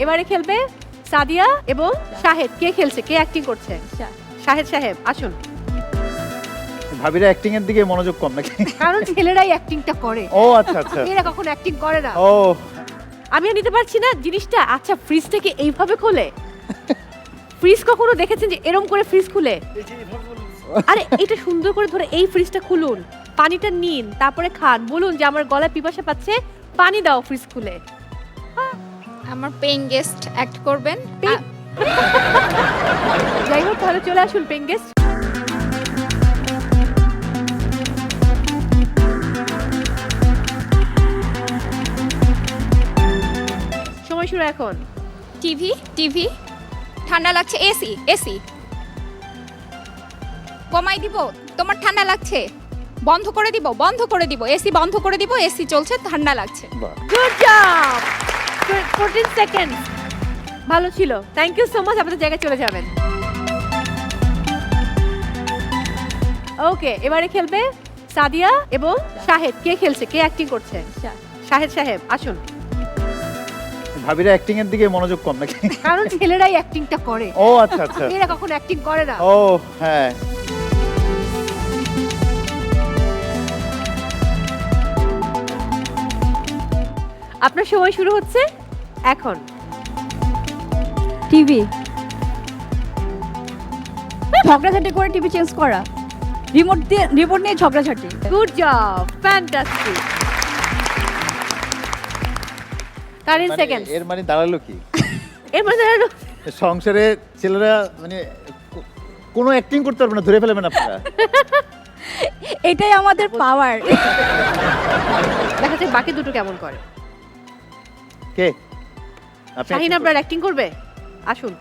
এবারে খেলবে সাদিয়া এবং শাহেদ। কে খেলছে, কে অ্যাক্টিং করছে? শাহেদ সাহেব আসুন। ভাবিরা অ্যাক্টিং এর দিকে মনোযোগ কম নাকি? কারণ ছেলেরাই অ্যাক্টিংটা করে, ও আচ্ছা আচ্ছা। মেয়েরা কখনো অ্যাক্টিং করে না। ও আমি আর নিতে পারছি না জিনিসটা। আচ্ছা, ফ্রিজটাকে এইভাবে খোলে? ফ্রিজ কখনো দেখেছেন যে এরম করে ফ্রিজ খুলে? আরে এটা সুন্দর করে ধরে এই ফ্রিজটা খুলুন, পানিটা নিন, তারপরে খান। বলুন যে আমার গলায় পিপাসা পাচ্ছে, পানি দাও ফ্রিজ খুলে। আমার পেইং গেস্ট অ্যাক্ট করবেন। যাই হোক, তাহলে চলে আসুন পেইং গেস্ট। সময় শুরু এখন। টিভি টিভি ঠান্ডা লাগছে। এসি এসি কমাই দিব। তোমার ঠান্ডা লাগছে, বন্ধ করে দিব, বন্ধ করে দিব। এসি বন্ধ করে দিব, এসি চলছে, ঠান্ডা লাগছে। বাহ। Good job. 14 সেকেন্ড ভালো ছিল। Thank you so much. আপনাদের জায়গায় চলে যাবেন। ওকে, এবারে খেলবে সাদিয়া এবং শাহেদ। কে খেলছে, কে অ্যাক্টিং করছে? শাহেদ সাহেব আসুন। ভাবিরা অ্যাক্টিং এর দিকে মনোযোগ কম নাকি? কারণ ছেলেরাই অ্যাক্টিংটা করে, ও আচ্ছা আচ্ছা। মেয়েরা কখনো অ্যাক্টিং করে না। ও হ্যাঁ। আপনার সময় শুরু হচ্ছে এখন। টিভি ঝগড়াঝাটি করে টিভি চেঞ্জ করা, রিমোট নিয়ে ঝগড়াঝাটি। Good job, fantastic. 30 সেকেন্ড। এর মানে দাঁড়ালো কি? এর মধ্যে সংসারে ছেলেরা মানে কোনো অ্যাক্টিং করতে পারবে না, ধরে ফেলবেন আপনারা। এটাই আমাদের পাওয়ার। দেখা যায় বাকি দুটো কেমন করে। কে? আপনি শাহিন acting আপনার অ্যাক্টিং করবে? আসুন।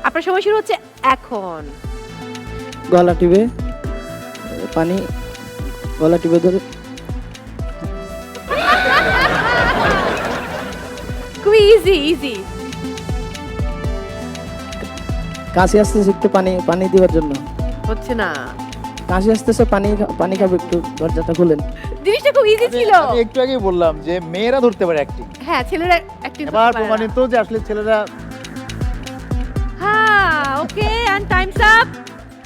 আপনার সময় শুরু হচ্ছে এখন। গলা টিপে পানি, গলা টিপে ধরে খুবই ইজি ইজি। কাশি আসতেছে একটু পানি পানি দেওয়ার জন্য। হচ্ছে না, কাশি আসতেছে পানি খাবো, একটু দরজাটা খুলেন। জিনিসটা খুব ইজি করবে। ছিল। আমি একটু আগেই বললাম যে মেয়েরা ধরতে পারে অ্যাক্টিং। হ্যাঁ, ছেলেরা অ্যাক্টিং করতে এবার পারে না। প্রমাণিত যে আসলে ছেলেরা। হ্যাঁ, ওকে, এন্ড টাইমস আপ।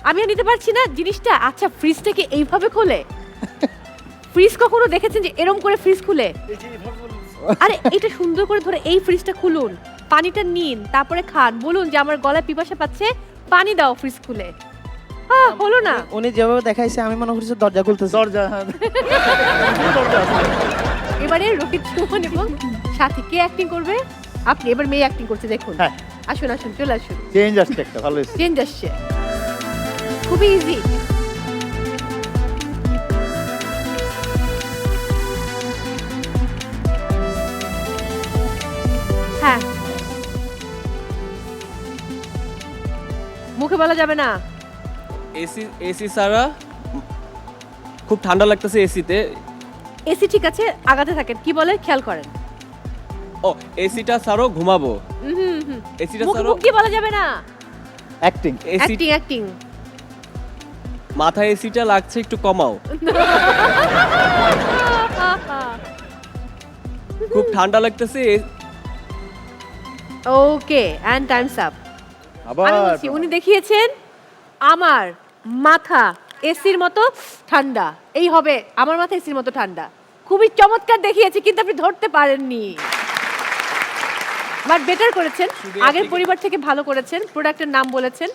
আমি আর নিতে পারছি না জিনিসটা। আচ্ছা, ফ্রিজটাকে এইভাবে খোলে? ফ্রিজ কখনো দেখেছেন যে এরম করে ফ্রিজ খুলে? আরে এটা সুন্দর করে ধরে এই ফ্রিজটা খুলুন, পানিটা নিন, তারপরে খান। বলুন যে আমার গলায় পিপাসা পাচ্ছে, পানি দাও ফ্রিজ খুলে। হলো না। উনি যেভাবে দেখাইছে আমি মনে করছি দরজা খুলতেছে। দরজা হ্যাঁ। দরজা আছে। এবারে রোহিত, সুমন এবং সাথী কে অ্যাক্টিং করবে? আপনি। এবার মেয়ে অ্যাক্টিং করছে, দেখুন। হ্যাঁ। আসুন আসুন, চলে আসুন। চেঞ্জ আসছে একটা, ভালো হয়েছে। চেঞ্জ আসছে, খুবই ইজি। হ্যাঁ, মুখে বলা যাবে না। এসি এসি ছাড়া খুব ঠান্ডা লাগতেছে এসিতে। এসি ঠিক আছে, আগাতে থাকেন। কি বলে খেয়াল করেন। ও এসিটা ছাড়াও ঘুমাবো। এসিটা মুখ ছাড়াও মুখ দিয়ে বলা যাবে না। অ্যাক্টিং। AC acting acting. মাথায় এসিটা লাগছে, একটু কমাও। খুব ঠান্ডা লাগতেছে। ওকে, এন্ড টাইমস আপ। আবার আমি বলছি, উনি দেখিয়েছেন আমার মাথা এসির মতো ঠান্ডা। এই হবে আমার মাথা এসির মতো ঠান্ডা। খুবই চমৎকার দেখিয়েছে, কিন্তু আপনি ধরতে পারেননি। বাট বেটার করেছেন, আগের পরিবার থেকে ভালো করেছেন। প্রোডাক্টের নাম বলেছেন।